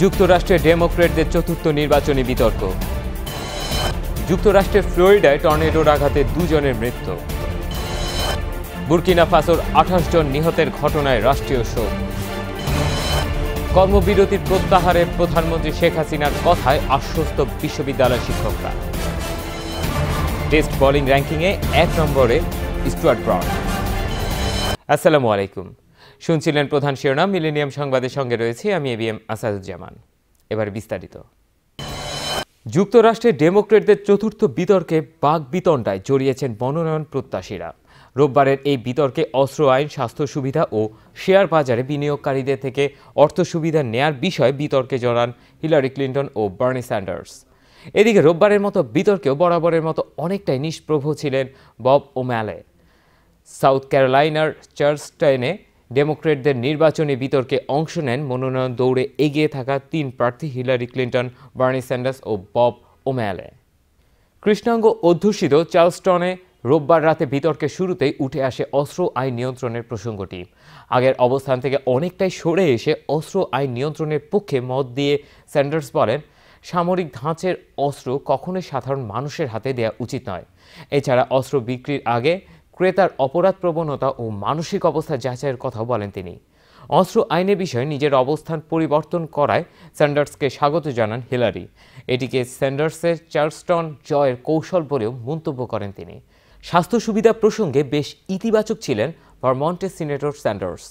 যুক্তরাষ্ট্রে ডেমোক্র্যাটদের চতুর্থ নির্বাচনী বিতর্ক। যুক্তরাষ্ট্রের ফ্লোরিডায় টর্নেডোর আঘাতে দুজনের মৃত্যু। বুর্কিনা ফাসোর 28 জন নিহতের ঘটনায় রাষ্ট্রীয় শোক। কর্মবিরতির প্রত্যাহারে প্রধানমন্ত্রী শেখ হাসিনার কথায় আশ্বস্ত বিশ্ববিদ্যালয় শিক্ষকরা। টেস্ট বোলিং র্যাঙ্কিংয়ে 1 নম্বরে স্টুয়ার্ট ব্রড। আসসালামু আলাইকুম। শুনছিলেন প্রধান শিরোনাম। মিলেনিয়াম সংবাদের সঙ্গে রয়েছে আমি এবিএম আসাদুজ্জামান। এবার বিস্তারিত। যুক্তরাষ্ট্রের ডেমোক্র্যাটদের চতুর্থ বিতর্কে বাকবিতণ্ডায় জড়িয়েছেন মনোনয়ন প্রত্যাশীরা। রোববারের এই বিতর্কে অস্ত্র আইন, স্বাস্থ্য সুবিধা ও শেয়ার বাজারে বিনিয়োগকারীদের থেকে অর্থ সুবিধা নেয়ার বিষয়ে বিতর্কে জড়ান হিলারি ক্লিন্টন ও বার্নি স্যান্ডার্স। এদিকে রোববারের মতো বিতর্কেও বরাবরের মতো অনেকটাই নিষ্প্রভ ছিলেন বব ওম্যালে। সাউথ ক্যারোলাইনার চার্লসটনে ডেমোক্র্যাটদের নির্বাচনী বিতর্কে অংশ নেন মনোনয়ন দৌড়ে এগিয়ে থাকা 3 প্রার্থী হিলারি ক্লিন্টন, বার্নি স্যান্ডার্স ও বব ওম্যালে। কৃষ্ণাঙ্গ অধ্যুষিত চার্লসটনে রোববার রাতে বিতর্কের শুরুতেই উঠে আসে অস্ত্র আইন নিয়ন্ত্রণের প্রসঙ্গটি। আগের অবস্থান থেকে অনেকটাই সরে এসে অস্ত্র আইন নিয়ন্ত্রণের পক্ষে মত দিয়ে স্যান্ডার্স বলেন, সামরিক ধাঁচের অস্ত্র কখনোই সাধারণ মানুষের হাতে দেওয়া উচিত নয়। এছাড়া অস্ত্র বিক্রির আগে ক্রেতার অপরাধ প্রবণতা ও মানসিক অবস্থা যাচাইয়ের কথাও বলেন তিনি। অস্ত্র আইনের বিষয়ে নিজের অবস্থান পরিবর্তন করায় স্যান্ডার্সকে স্বাগত জানান হিলারি। এটিকে স্যান্ডার্সের চার্লসটন জয়ের কৌশল বলেও মন্তব্য করেন তিনি। স্বাস্থ্য সুবিধা প্রসঙ্গে বেশ ইতিবাচক ছিলেন ভারমন্টের সিনেটর স্যান্ডার্স।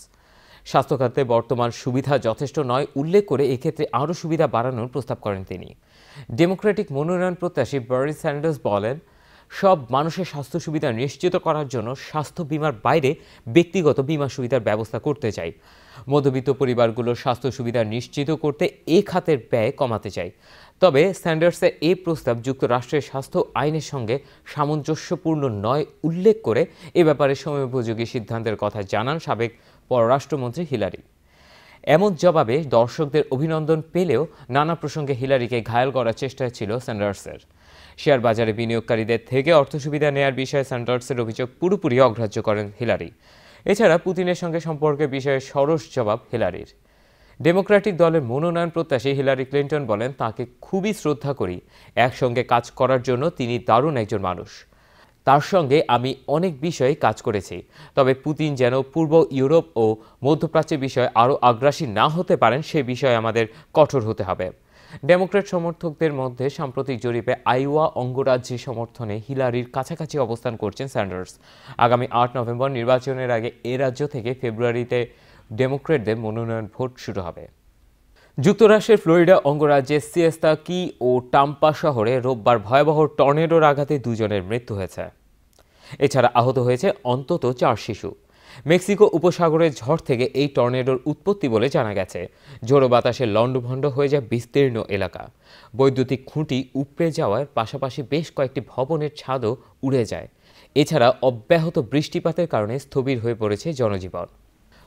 স্বাস্থ্য খাতে বর্তমান সুবিধা যথেষ্ট নয় উল্লেখ করে এক্ষেত্রে আরও সুবিধা বাড়ানোর প্রস্তাব করেন তিনি। ডেমোক্রেটিক মনোনয়ন প্রত্যাশী বার্নি স্যান্ডার্স বলেন, সব মানুষের স্বাস্থ্য সুবিধা নিশ্চিত করার জন্য স্বাস্থ্য বীমার বাইরে ব্যক্তিগত বীমা সুবিধার ব্যবস্থা করতে চাই। মধ্যবিত্ত পরিবারগুলোর স্বাস্থ্য সুবিধা নিশ্চিত করতে এ খাতের ব্যয় কমাতে চাই। তবে স্যান্ডার্সের এই প্রস্তাব যুক্তরাষ্ট্রের স্বাস্থ্য আইনের সঙ্গে সামঞ্জস্যপূর্ণ নয় উল্লেখ করে এ ব্যাপারে সময়োপযোগী সিদ্ধান্তের কথা জানান সাবেক পররাষ্ট্রমন্ত্রী হিলারি। এমন জবাবে দর্শকদের অভিনন্দন পেলেও নানা প্রসঙ্গে হিলারিকে ঘায়েল করার চেষ্টা ছিল স্যান্ডার্সের। শেয়ার বাজারে বিনিয়োগকারীদের থেকে অর্থ সুবিধা নেয়ার বিষয়ে স্যান্ডার্সের অভিযোগ পুরোপুরি অগ্রাহ্য করেন হিলারি। এছাড়া পুতিনের সঙ্গে সম্পর্কের বিষয়ে সরস জবাব হিলারির। ডেমোক্রেটিক দলের মনোনয়ন প্রত্যাশী হিলারি ক্লিন্টন বলেন, তাকে খুবই শ্রদ্ধা করি। একসঙ্গে কাজ করার জন্য তিনি দারুণ একজন মানুষ। তার সঙ্গে আমি অনেক বিষয়ে কাজ করেছি। তবে পুতিন যেন পূর্ব ইউরোপ ও মধ্যপ্রাচ্যের বিষয়ে আরও আগ্রাসী না হতে পারেন সে বিষয়ে আমাদের কঠোর হতে হবে। ডেমোক্র্যাট সমর্থকদের মধ্যে সাম্প্রতিক জরিপে আইওয়া অঙ্গরাজ্যের সমর্থনে হিলারির কাছাকাছি অবস্থান করছেন স্যান্ডার্স। আগামী 8 নভেম্বর নির্বাচনের আগে এ রাজ্য থেকে ফেব্রুয়ারিতে ডেমোক্র্যাটদের মনোনয়ন ভোট শুরু হবে। যুক্তরাষ্ট্রের ফ্লোরিডা অঙ্গরাজ্যের সিয়েস্তা কি ও টাম্পা শহরে রোববার ভয়াবহ টর্নেডোর আঘাতে 2 জনের মৃত্যু হয়েছে। এছাড়া আহত হয়েছে অন্তত 4 শিশু। মেক্সিকো উপসাগরের ঝড় থেকে এই টর্নেডোর উৎপত্তি বলে জানা গেছে। ঝোড়ো বাতাসে লণ্ডভণ্ড হয়ে যায় বিস্তীর্ণ এলাকা। বৈদ্যুতিক খুঁটি উপড়ে যাওয়ার পাশাপাশি বেশ কয়েকটি ভবনের ছাদও উড়ে যায়। এছাড়া অব্যাহত বৃষ্টিপাতের কারণে স্থবির হয়ে পড়েছে জনজীবন।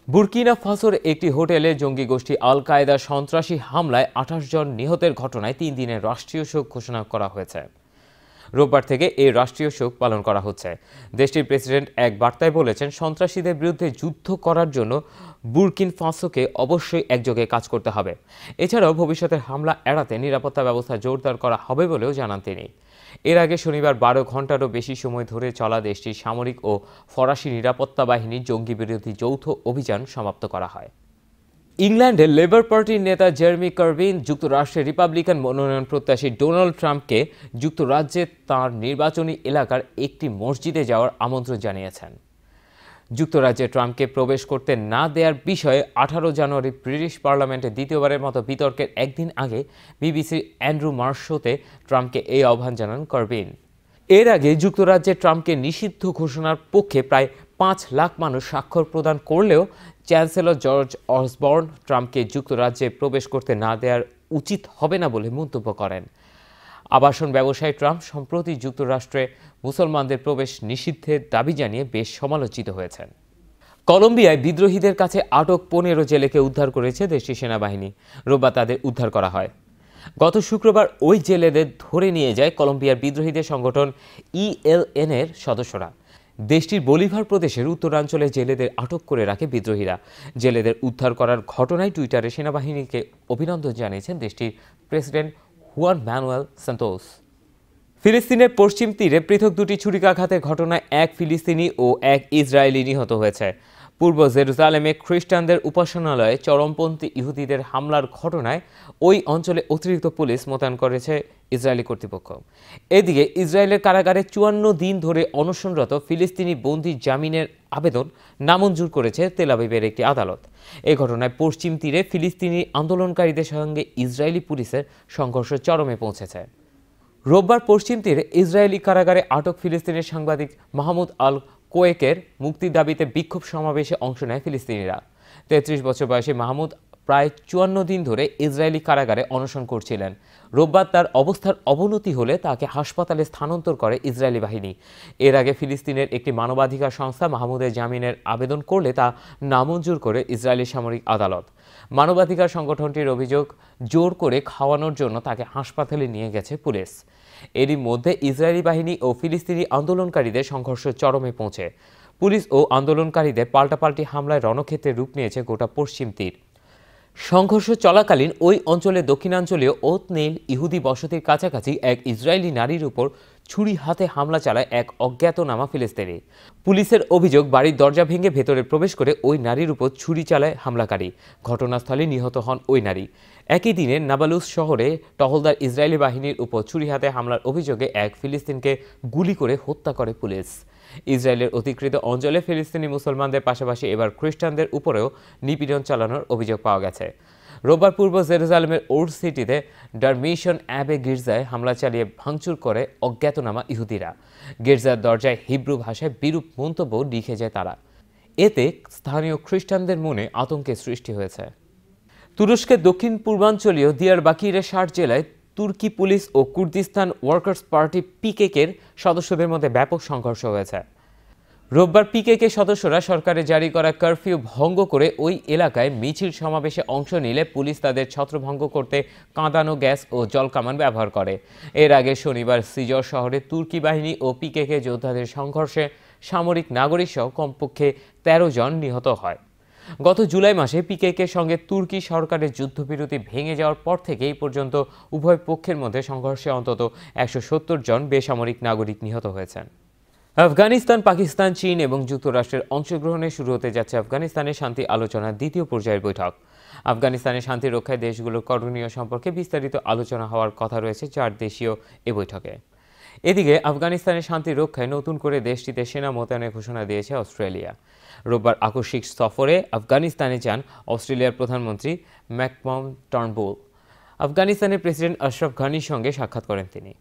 বুর্কিনা ফাসোর একটি হোটেলে জঙ্গি গোষ্ঠী আল কায়েদার সন্ত্রাসী হামলায় 28 জন নিহতের ঘটনায় 3 দিনের রাষ্ট্রীয় শোক ঘোষণা করা হয়েছে। রোববার থেকে এই রাষ্ট্রীয় শোক পালন করা হচ্ছে। দেশটির প্রেসিডেন্ট এক বার্তায় বলেছেন, সন্ত্রাসীদের বিরুদ্ধে যুদ্ধ করার জন্য বুর্কিনা ফাসোকে অবশ্যই একযোগে কাজ করতে হবে। এছাড়াও ভবিষ্যতের হামলা এড়াতে নিরাপত্তা ব্যবস্থা জোরদার করা হবে বলেও জানান তিনি। এর আগে শনিবার 12 ঘন্টারও বেশি সময় ধরে চলা দেশটির সামরিক ও ফরাসি নিরাপত্তা বাহিনীর জঙ্গি বিরোধী যৌথ অভিযান সমাপ্ত করা হয়। ইংল্যান্ডের লেবার পার্টির নেতা জেরেমি করবিন যুক্তরাষ্ট্রের রিপাবলিকান মনোনয়ন প্রত্যাশী ডোনাল্ড ট্রাম্পকে যুক্তরাজ্যে তাঁর নির্বাচনী এলাকার একটি মসজিদে যাওয়ার আমন্ত্রণ জানিয়েছেন। যুক্তরাজ্যে ট্রাম্পকে প্রবেশ করতে না দেওয়ার বিষয়ে 18 জানুয়ারি ব্রিটিশ পার্লামেন্টে দ্বিতীয়বারের মতো বিতর্কের একদিন আগে বিবিসির অ্যান্ড্রু মার্শ শোতে ট্রাম্পকে এই আহ্বান জানান করবিন। এর আগে যুক্তরাজ্যে ট্রাম্পকে নিষিদ্ধ ঘোষণার পক্ষে প্রায় 5 লাখ মানুষ স্বাক্ষর প্রদান করলেও চ্যান্সেলর জর্জ অসবর্ন ট্রাম্পকে যুক্তরাজ্যে প্রবেশ করতে না দেওয়ার উচিত হবে না বলে মন্তব্য করেন। আবাসন ব্যবসায়ী ট্রাম্প সম্প্রতি যুক্তরাষ্ট্রে মুসলমানদের প্রবেশ নিষিদ্ধের দাবি জানিয়ে বেশ সমালোচিত হয়েছেন। কলম্বিয়ায় বিদ্রোহীদের কাছে আটক 15 জেলেকে উদ্ধার করেছে দেশটির সেনাবাহিনী। রোববার তাদের উদ্ধার করা হয়। গত শুক্রবার ওই জেলেদের ধরে নিয়ে যায় কলম্বিয়ার বিদ্রোহীদের সংগঠন ELN এর সদস্যরা। দেশটির বলিভার প্রদেশের উত্তরাঞ্চলে জেলেদের আটক করে রাখে বিদ্রোহীরা। জেলেদের উদ্ধার করার ঘটনায় টুইটারে সেনাবাহিনীকে অভিনন্দন জানিয়েছেন দেশটির প্রেসিডেন্ট হুয়ান ম্যানুয়েল সান্তোস। ফিলিস্তিনের পশ্চিম তীরে পৃথক দুটি ছুরিকাঘাতের ঘটনায় এক ফিলিস্তিনি ও এক ইসরায়েলি নিহত হয়েছে। পূর্ব জেরুজালেমে খ্রিস্টানদের উপাসনালয়ে চরমপন্থী ইহুদিদের হামলার ঘটনায় ওই অঞ্চলে অতিরিক্ত পুলিশ মোতায়েন করেছে ইসরায়েলি কর্তৃপক্ষ। এদিকে ইসরায়েলের কারাগারে 54 দিন ধরে অনশনরত ফিলিস্তিনি বন্দী জামিনের আবেদন নামঞ্জুর করেছে তেল আবিবের একটি আদালত। এই ঘটনায় পশ্চিম তীরে ফিলিস্তিনি আন্দোলনকারীদের সঙ্গে ইসরায়েলি পুলিশের সংঘর্ষ চরমে পৌঁছেছে। রোববার পশ্চিম তীরে ইসরায়েলি কারাগারে আটক ফিলিস্তিনের সাংবাদিক মাহমুদ আল কোয়েকের মুক্তির দাবিতে বিক্ষোভ সমাবেশে অংশ নেয় ফিলিস্তিনিরা। 33 বছর বয়সী মাহমুদ প্রায় 54 দিন ধরে ইসরায়েলি কারাগারে অনশন করছিলেন। রোববার তার অবস্থার অবনতি হলে তাকে হাসপাতালে স্থানান্তর করে ইসরায়েলি বাহিনী। এর আগে ফিলিস্তিনের একটি মানবাধিকার সংস্থা মাহমুদের জামিনের আবেদন করলে তা নামঞ্জুর করে ইসরায়েলি সামরিক আদালত। মানবাধিকার সংগঠনটির অভিযোগ, জোর করে খাওয়ানোর জন্য তাকে হাসপাতালে নিয়ে গেছে পুলিশ। এরই মধ্যে ইসরায়েলি বাহিনী ও ফিলিস্তিনি আন্দোলনকারীদের সংঘর্ষ চরমে পৌঁছে। পুলিশ ও আন্দোলনকারীদের পাল্টাপাল্টি হামলায় রণক্ষেত্রে রূপ নিয়েছে গোটা পশ্চিম তীর। সংঘর্ষ চলাকালীন ওই অঞ্চলে দক্ষিণাঞ্চলীয় ওতনেইল ইহুদি বসতির কাছাকাছি এক ইসরায়েলি নারীর উপর ছুরি হাতে হামলা চালায় এক অজ্ঞাতনামা ফিলিস্তিনি। পুলিশের অভিযোগ, বাড়ির দরজা ভেঙে ভেতরে প্রবেশ করে ওই নারীর উপর ছুরি চালায় হামলাকারী। ঘটনাস্থলে নিহত হন ওই নারী। একই দিনে নাবালুস শহরে টহলদার ইসরায়েলি বাহিনীর উপর ছুরি হাতে হামলার অভিযোগে এক ফিলিস্তিনকে গুলি করে হত্যা করে পুলিশ। ইসরায়েলের অধিকৃত অঞ্চলে ফিলিস্তিনি মুসলমানদের পাশাপাশি এবার খ্রিস্টানদের উপরেও নিপীড়ন চালানোর অভিযোগ পাওয়া গেছে। রোববার পূর্ব জেরুজালেমের ওল্ড সিটিতে ডারমিশন অ্যাবে গির্জায় হামলা চালিয়ে ভাঙচুর করে অজ্ঞাতনামা ইহুদিরা। গির্জার দরজায় হিব্রু ভাষায় বিরূপ মন্তব্য লিখে যায় তারা। এতে স্থানীয় খ্রিস্টানদের মনে আতঙ্কের সৃষ্টি হয়েছে। তুরস্কের দক্ষিণ পূর্বাঞ্চলীয় দিয়ারবাকিরের 60 জেলায় তুর্কি পুলিশ ও কুর্দিস্তান ওয়ার্কার্স পার্টি পিকেকের সদস্যদের মধ্যে ব্যাপক সংঘর্ষ হয়েছে। রোববার পিকেকে সদস্যরা সরকারের জারি করা কারফিউ ভঙ্গ করে ওই এলাকায় মিছিল সমাবেশে অংশ নিলে পুলিশ তাদের ছত্রভঙ্গ করতে কাঁদানো গ্যাস ও জলকামান ব্যবহার করে। এর আগে শনিবার সিজর শহরে তুর্কি বাহিনী ও পিকেকে যোদ্ধাদের সংঘর্ষে সামরিক নাগরিক সহ কমপক্ষে 13 জন নিহত হয়। গত জুলাই মাসে পিকেকের সঙ্গে তুর্কি সরকারের যুদ্ধবিরতি ভেঙে যাওয়ার পর থেকে এই পর্যন্ত উভয় পক্ষের মধ্যে সংঘর্ষে অন্তত 170 জন বেসামরিক নাগরিক নিহত হয়েছেন। আফগানিস্তান, পাকিস্তান, চীন এবং যুক্তরাষ্ট্রের অংশগ্রহণে শুরু হতে যাচ্ছে আফগানিস্তানের শান্তি আলোচনার দ্বিতীয় পর্যায়ের বৈঠক। আফগানিস্তানের শান্তি রক্ষায় দেশগুলোর করণীয় সম্পর্কে বিস্তারিত আলোচনা হওয়ার কথা রয়েছে 4 দেশীয় এ বৈঠকে। এদিকে আফগানিস্তানের শান্তি রক্ষায় নতুন করে দেশটিতে সেনা মোতায়েনের ঘোষণা দিয়েছে অস্ট্রেলিয়া। রোববার আকস্মিক সফরে আফগানিস্তানে যান অস্ট্রেলিয়ার প্রধানমন্ত্রী ম্যাকমাম টার্নবুল। আফগানিস্তানের প্রেসিডেন্ট আশরাফ ঘানির সঙ্গে সাক্ষাৎ করেন তিনি।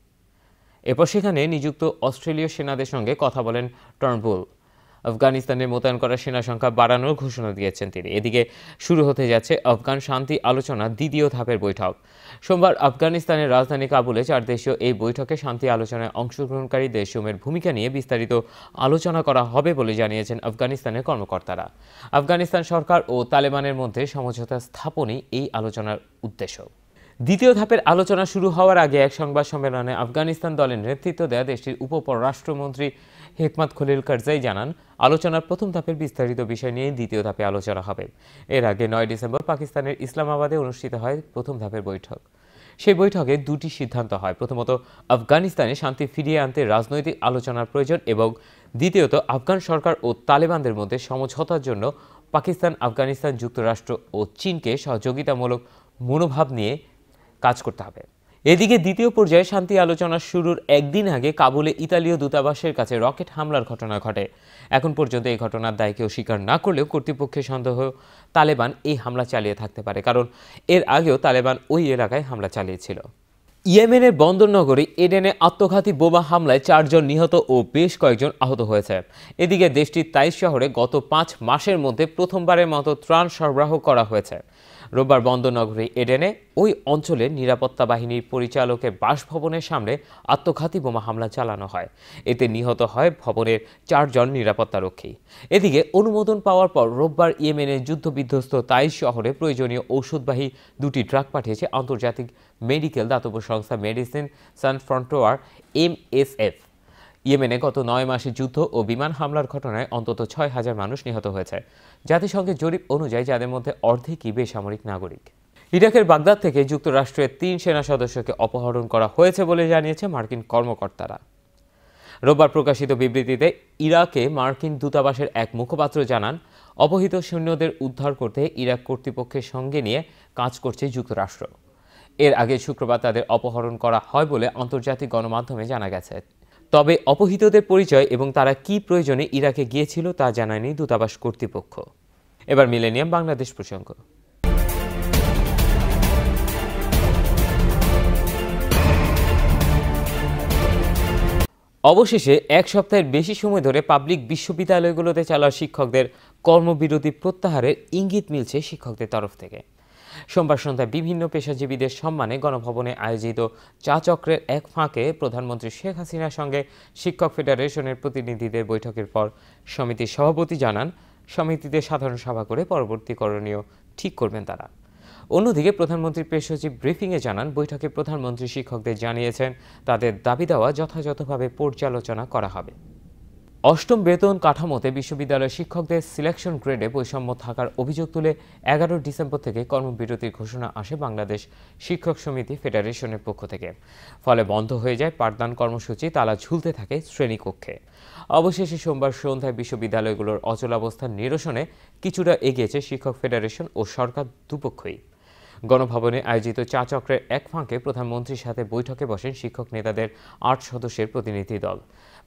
এরপর সেখানে নিযুক্ত অস্ট্রেলীয় সেনাদের সঙ্গে কথা বলেন টার্নবুল। আফগানিস্তানে মোতায়েন করা সেনা সংখ্যা বাড়ানোর ঘোষণা দিয়েছেন তিনি। এদিকে শুরু হতে যাচ্ছে আফগান শান্তি আলোচনার দ্বিতীয় ধাপের বৈঠক। সোমবার আফগানিস্তানের রাজধানী কাবুলে 4 দেশীয় এই বৈঠকে শান্তি আলোচনায় অংশগ্রহণকারী দেশসমূহের ভূমিকা নিয়ে বিস্তারিত আলোচনা করা হবে বলে জানিয়েছেন আফগানিস্তানের কর্মকর্তারা। আফগানিস্তান সরকার ও তালেবানের মধ্যে সমঝোতা স্থাপনই এই আলোচনার উদ্দেশ্য। দ্বিতীয় ধাপের আলোচনা শুরু হওয়ার আগে এক সংবাদ সম্মেলনে আফগানিস্তান দলের নেতৃত্ব দেয়া দেশটির উপপররাষ্ট্রমন্ত্রী হেকমাত খলিল কারজাই জানান, আলোচনার প্রথম ধাপের বিস্তারিত বিষয় নিয়ে দ্বিতীয় ধাপে আলোচনা হবে। এর আগে 9 ডিসেম্বর পাকিস্তানের ইসলামাবাদে অনুষ্ঠিত হয় প্রথম ধাপের বৈঠক। সেই বৈঠকে দুটি সিদ্ধান্ত হয়। প্রথমত, আফগানিস্তানে শান্তি ফিরিয়ে আনতে রাজনৈতিক আলোচনার প্রয়োজন এবং দ্বিতীয়ত, আফগান সরকার ও তালেবানদের মধ্যে সমঝোতার জন্য পাকিস্তান, আফগানিস্তান, যুক্তরাষ্ট্র ও চীনকে সহযোগিতামূলক মনোভাব নিয়ে কাজ করতে হবে। এদিকে দ্বিতীয় পর্যায়ে শান্তি আলোচনা শুরুর একদিন আগে কাবুলে ইতালীয় দূতাবাসের কাছে রকেট হামলার ঘটনা ঘটে। এখন পর্যন্ত এই ঘটনার দায় কেউ স্বীকার না করলেও কর্তৃপক্ষের সন্দেহ তালেবান এই হামলা চালিয়ে থাকতে পারে, কারণ এর আগেও তালেবান ওই এলাকায় হামলা চালিয়েছিল। ইয়েমেনের বন্দর নগরী এডেনে আত্মঘাতী বোমা হামলায় 4 জন নিহত ও বেশ কয়েকজন আহত হয়েছে। এদিকে দেশটির তাইস শহরে গত 5 মাসের মধ্যে প্রথমবারের মতো ত্রাণ সরবরাহ করা হয়েছে। রোববার বন্দরনগরী এডেনে ওই অঞ্চলের নিরাপত্তা বাহিনীর পরিচালকের বাসভবনের সামনে আত্মঘাতী বোমা হামলা চালানো হয়। এতে নিহত হয় ভবনের 4 জন নিরাপত্তারক্ষী। এদিকে অনুমোদন পাওয়ার পর রোববার ইয়েমেনের যুদ্ধবিধ্বস্ত তাইস শহরে প্রয়োজনীয় ঔষধবাহী 2টি ট্রাক পাঠিয়েছে আন্তর্জাতিক মেডিকেল দাতব্য সংস্থা মেডিসিন সান ফ্রন্টিয়ার MSF। ইয়েমেনে গত 9 মাসে যুদ্ধ ও বিমান হামলার ঘটনায় অন্তত 6,000 মানুষ নিহত হয়েছে। জাতিসংঘের জরিপ অনুযায়ী যাদের মধ্যে অর্ধেকই বেসামরিক নাগরিক। ইরাকের বাগদাদ থেকে যুক্তরাষ্ট্রের 3 সেনা সদস্যকে অপহরণ করা হয়েছে বলে জানিয়েছে মার্কিন কর্মকর্তারা। রোববার প্রকাশিত বিবৃতিতে ইরাকে মার্কিন দূতাবাসের এক মুখপাত্র জানান, অপহৃত সৈন্যদের উদ্ধার করতে ইরাক কর্তৃপক্ষের সঙ্গে নিয়ে কাজ করছে যুক্তরাষ্ট্র। এর আগে শুক্রবার তাদের অপহরণ করা হয় বলে আন্তর্জাতিক গণমাধ্যমে জানা গেছে। তবে অপহৃতদের পরিচয় এবং তারা কি প্রয়োজনে ইরাকে গিয়েছিল তা জানায়নি দূতাবাস কর্তৃপক্ষ। এবার মিলেনিয়াম বাংলাদেশ প্রসঙ্গ। অবশেষে এক সপ্তাহের বেশি সময় ধরে পাবলিক বিশ্ববিদ্যালয়গুলোতে চালার শিক্ষকদের কর্মবিরতি প্রত্যাহারের ইঙ্গিত মিলছে শিক্ষকদের তরফ থেকে। সোমবার সন্ধ্যায় বিভিন্ন পেশাজীবীদের সম্মানে গণভবনে আয়োজিত চা চক্রের এক ফাঁকে প্রধানমন্ত্রী শেখ হাসিনার সঙ্গে শিক্ষক ফেডারেশনের প্রতিনিধিদের বৈঠকের পর সমিতির সভাপতি জানান, সমিতিতে সাধারণ সভা করে পরবর্তী করণীয় ঠিক করবেন তারা। অন্যদিকে প্রধানমন্ত্রীর প্রেস সচিব ব্রিফিংয়ে জানান, বৈঠকে প্রধানমন্ত্রী শিক্ষকদের জানিয়েছেন তাদের দাবি দেওয়া যথাযথভাবে পর্যালোচনা করা হবে। অষ্টম বেতন কাঠামোতে বিশ্ববিদ্যালয়ের শিক্ষকদের সিলেকশন গ্রেডে বৈষম্য থাকার অভিযোগ তুলে 11 ডিসেম্বর থেকে কর্মবিরতির ঘোষণা আসে বাংলাদেশ শিক্ষক সমিতি ফেডারেশনের পক্ষ থেকে। ফলে বন্ধ হয়ে যায় পাঠদান কর্মসূচি, তালা ঝুলতে থাকে শ্রেণীকক্ষে। অবশেষে সোমবার সন্ধ্যায় বিশ্ববিদ্যালয়গুলোর অচলাবস্থা নিরসনে কিছুটা এগিয়েছে শিক্ষক ফেডারেশন ও সরকার দুপক্ষই। গণভবনে আয়োজিত চা চক্রের এক ফাঁকে প্রধানমন্ত্রীর সাথে বৈঠকে বসেন শিক্ষক নেতাদের 8 সদস্যের প্রতিনিধি দল।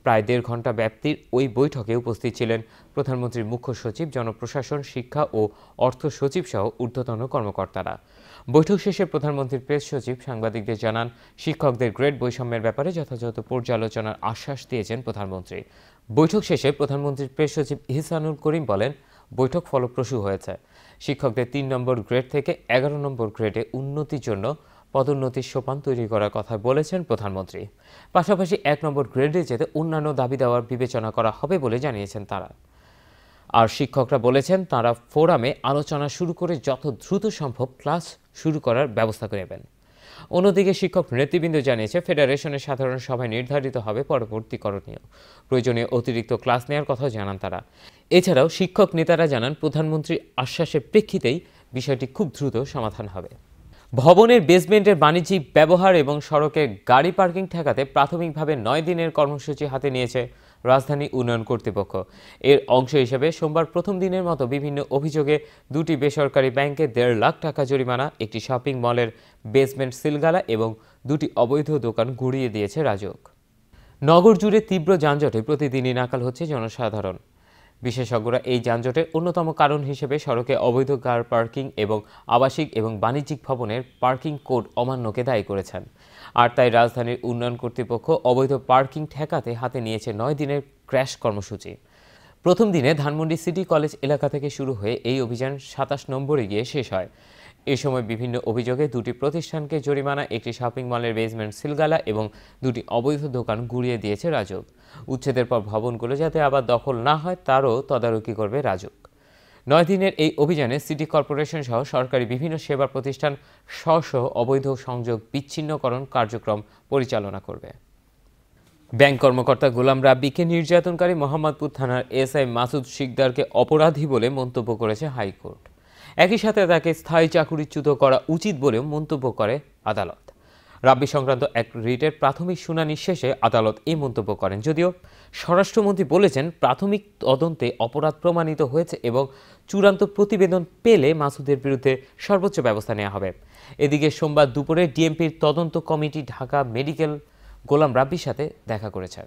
প্রায় 1.5 ঘন্টা ব্যাপ্তির ওই বৈঠকে উপস্থিত ছিলেন প্রধানমন্ত্রীর মুখ্য সচিব, জনপ্রশাসন, শিক্ষা ও অর্থ সচিব সহ ঊর্ধ্বতন কর্মকর্তারা। বৈঠক শেষে প্রধানমন্ত্রীর প্রেস সচিব সাংবাদিকদের জানান, শিক্ষকদের গ্রেড বৈষম্যের ব্যাপারে যথাযথ পর্যালোচনার আশ্বাস দিয়েছেন প্রধানমন্ত্রী। বৈঠক শেষে প্রধানমন্ত্রীর প্রেস সচিব ইহসানুল করিম বলেন, বৈঠক ফলপ্রসূ হয়েছে। শিক্ষকদের 3 নম্বর গ্রেড থেকে 11 নম্বর গ্রেডে উন্নতির জন্য পদোন্নতির সোপান তৈরি করার কথা বলেছেন প্রধানমন্ত্রী। পাশাপাশি 1 নম্বর গ্রেডে যেতে অন্যান্য দাবি দেওয়ার বিবেচনা করা হবে বলে জানিয়েছেন তারা। আর শিক্ষকরা বলেছেন তারা ফোরামে আলোচনা শুরু করে যত দ্রুত সম্ভব ক্লাস শুরু করার ব্যবস্থা করবেন। অন্যদিকে শিক্ষক নেতৃবৃন্দ জানিয়েছে, ফেডারেশনের সাধারণ সভায় নির্ধারিত হবে পরবর্তী করণীয়। প্রয়োজনীয় অতিরিক্ত ক্লাস নেওয়ার কথাও জানান তারা। এছাড়াও শিক্ষক নেতারা জানান, প্রধানমন্ত্রীর আশ্বাসের প্রেক্ষিতেই বিষয়টি খুব দ্রুত সমাধান হবে। ভবনের বেসমেন্টের বাণিজ্যিক ব্যবহার এবং সড়কে গাড়ি পার্কিং ঠেকাতে প্রাথমিকভাবে 9 দিনের কর্মসূচি হাতে নিয়েছে রাজধানী উন্নয়ন কর্তৃপক্ষ। এর অংশ হিসেবে সোমবার প্রথম দিনের মতো বিভিন্ন অভিযোগে 2টি বেসরকারি ব্যাংকে 1.5 লাখ টাকা জরিমানা, একটি শপিং মলের বেসমেন্ট সিলগালা এবং 2টি অবৈধ দোকান গুঁড়িয়ে দিয়েছে রাজউক। নগর জুড়ে তীব্র যানজটে প্রতিদিনই নাকাল হচ্ছে জনসাধারণ। বিশেষজ্ঞরা এই যানজটের অন্যতম কারণ হিসেবে সড়কে অবৈধ কার পার্কিং এবং আবাসিক এবং বাণিজ্যিক ভবনের পার্কিং কোড অমান্যকে দায়ী করেছেন। আর তাই রাজধানীর উন্নয়ন কর্তৃপক্ষ অবৈধ পার্কিং ঠেকাতে হাতে নিয়েছে 9 দিনের ক্র্যাশ কর্মসূচি। প্রথম দিনে ধানমন্ডি সিটি কলেজ এলাকা থেকে শুরু হয়ে এই অভিযান 27 নম্বরে গিয়ে শেষ হয়। এ সময় বিভিন্ন অভিযোগে 2টি প্রতিষ্ঠানকে জরিমানা, একটি শপিং মলের বেসমেন্ট সিলগালা এবং 2টি অবৈধ দোকান গুঁড়িয়ে দিয়েছে রাজউক। উচ্ছেদের পর ভবনগুলো যাতে আবার দখল না হয় তারও তদারকি করবে রাজউক। 9 দিনের এই অভিযানে সিটি কর্পোরেশন সহ সরকারি বিভিন্ন সেবা প্রতিষ্ঠান স্ব অবৈধ সংযোগ বিচ্ছিন্নকরণ কার্যক্রম পরিচালনা করবে। ব্যাংক কর্মকর্তা গোলাম রাব্বিকে নির্যাতনকারী মোহাম্মদপুর থানার এসআই মাসুদ শিকদারকে অপরাধী বলে মন্তব্য করেছে হাইকোর্ট। একই সাথে তাকে স্থায়ী চাকরিচ্যুত করা উচিত বলেও মন্তব্য করে আদালত। রাব্বি সংক্রান্ত এক রিটের প্রাথমিক শুনানি শেষে আদালত এই মন্তব্য করেন। যদিও স্বরাষ্ট্রমন্ত্রী বলেছেন, প্রাথমিক তদন্তে অপরাধ প্রমাণিত হয়েছে এবং চূড়ান্ত প্রতিবেদন পেলে মাসুদের বিরুদ্ধে সর্বোচ্চ ব্যবস্থা নেওয়া হবে। এদিকে সোমবার দুপুরে ডিএমপির তদন্ত কমিটি ঢাকা মেডিকেল গোলাম রাব্বির সাথে দেখা করেছে।